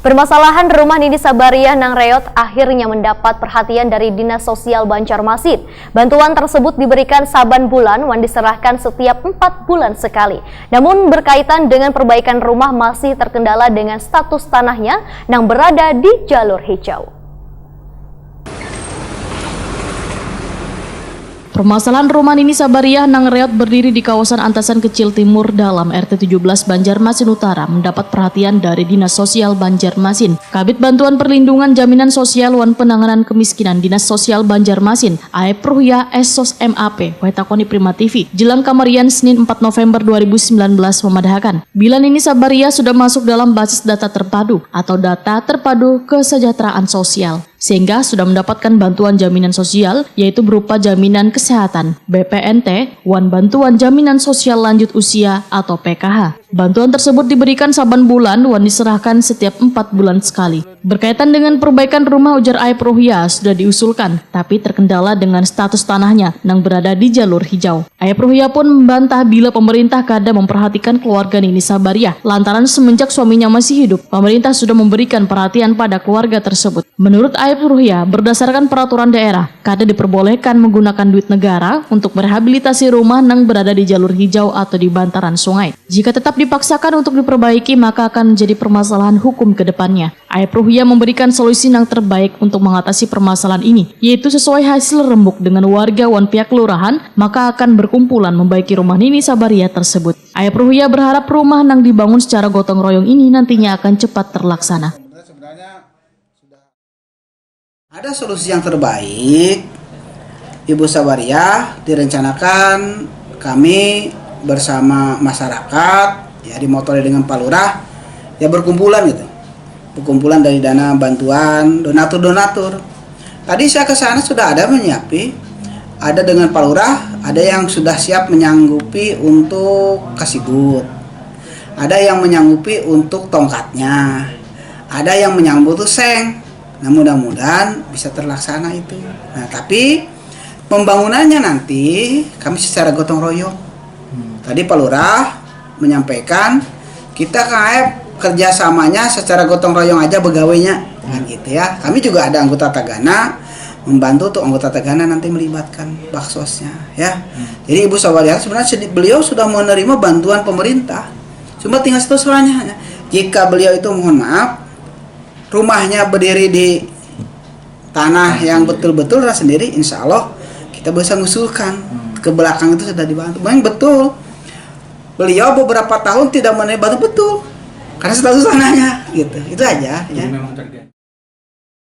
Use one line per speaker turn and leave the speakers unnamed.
Permasalahan rumah Nini Sabariah Nangreot akhirnya mendapat perhatian dari Dinas Sosial Banjarmasin. Bantuan tersebut diberikan saban bulan dan diserahkan setiap 4 bulan sekali. Namun berkaitan dengan perbaikan rumah masih terkendala dengan status tanahnya yang berada di jalur hijau.
Permasalahan rumah Nini Sabariah Nangreot berdiri di kawasan Antasan Kecil Timur dalam RT 17 Banjarmasin Utara mendapat perhatian dari Dinas Sosial Banjarmasin. Kabid Bantuan Perlindungan Jaminan Sosial wan Penanganan Kemiskinan Dinas Sosial Banjarmasin, Aep Ruhya Esos MAP, Wetakoni Prima TV, Jelang Kamarian Senin 4 November 2019 memadahkan, bila Nini Sabariah sudah masuk dalam basis data terpadu atau data terpadu kesejahteraan sosial, sehingga sudah mendapatkan bantuan jaminan sosial yaitu berupa jaminan kesehatan, BPNT, wan bantuan jaminan sosial lanjut usia atau PKH. Bantuan tersebut diberikan saban bulan wan diserahkan setiap 4 bulan sekali. Berkaitan dengan perbaikan rumah, ujar Aep Ruhya sudah diusulkan, tapi terkendala dengan status tanahnya yang berada di jalur hijau. Aep Ruhya pun membantah bila pemerintah kadang memperhatikan keluarga Nini Sabariah lantaran semenjak suaminya masih hidup, pemerintah sudah memberikan perhatian pada keluarga tersebut. Menurut Aep Ruhya, berdasarkan peraturan daerah, kadang diperbolehkan menggunakan duit negara untuk merehabilitasi rumah yang berada di jalur hijau atau di bantaran sungai. Jika tetap dipaksakan untuk diperbaiki, maka akan menjadi permasalahan hukum ke depannya. Aep Ruhya memberikan solusi yang terbaik untuk mengatasi permasalahan ini, yaitu sesuai hasil rembuk dengan warga wan pihak kelurahan, maka akan berkumpulan membaiki rumah Nini Sabariah tersebut. Aep Ruhya berharap rumah yang dibangun secara gotong royong ini nantinya akan cepat terlaksana.
Ada solusi yang terbaik, Ibu Sabariah, direncanakan kami bersama masyarakat, ya dimotori dengan Pak Lurah, ya berkumpulan gitu. Berkumpulan dari dana bantuan, donatur-donatur. Tadi saya ke sana sudah ada menyiapi, ada dengan Pak Lurah, ada yang sudah siap menyanggupi untuk kasih gut. Ada yang menyanggupi untuk tongkatnya. Ada yang menyanggupi untuk seng. Nah, mudah-mudahan bisa terlaksana itu. Nah, tapi pembangunannya nanti kami secara gotong royong. Tadi Pak Lurah menyampaikan kita kerjasamanya secara gotong royong aja begawainya, kan gitu ya. Kami juga ada anggota Tagana membantu untuk anggota Tagana nanti melibatkan baksosnya, ya. Jadi Ibu Sabariah sebenarnya beliau sudah menerima bantuan pemerintah, cuma tinggal satu soalnya. Jika beliau itu mohon maaf rumahnya berdiri di tanah yang betul-betul sendiri, insya Allah kita bisa mengusulkan ke belakang itu sudah dibantu. Memang betul beliau beberapa tahun tidak menerima bantuan, betul karena status tanahnya gitu, itu aja ya.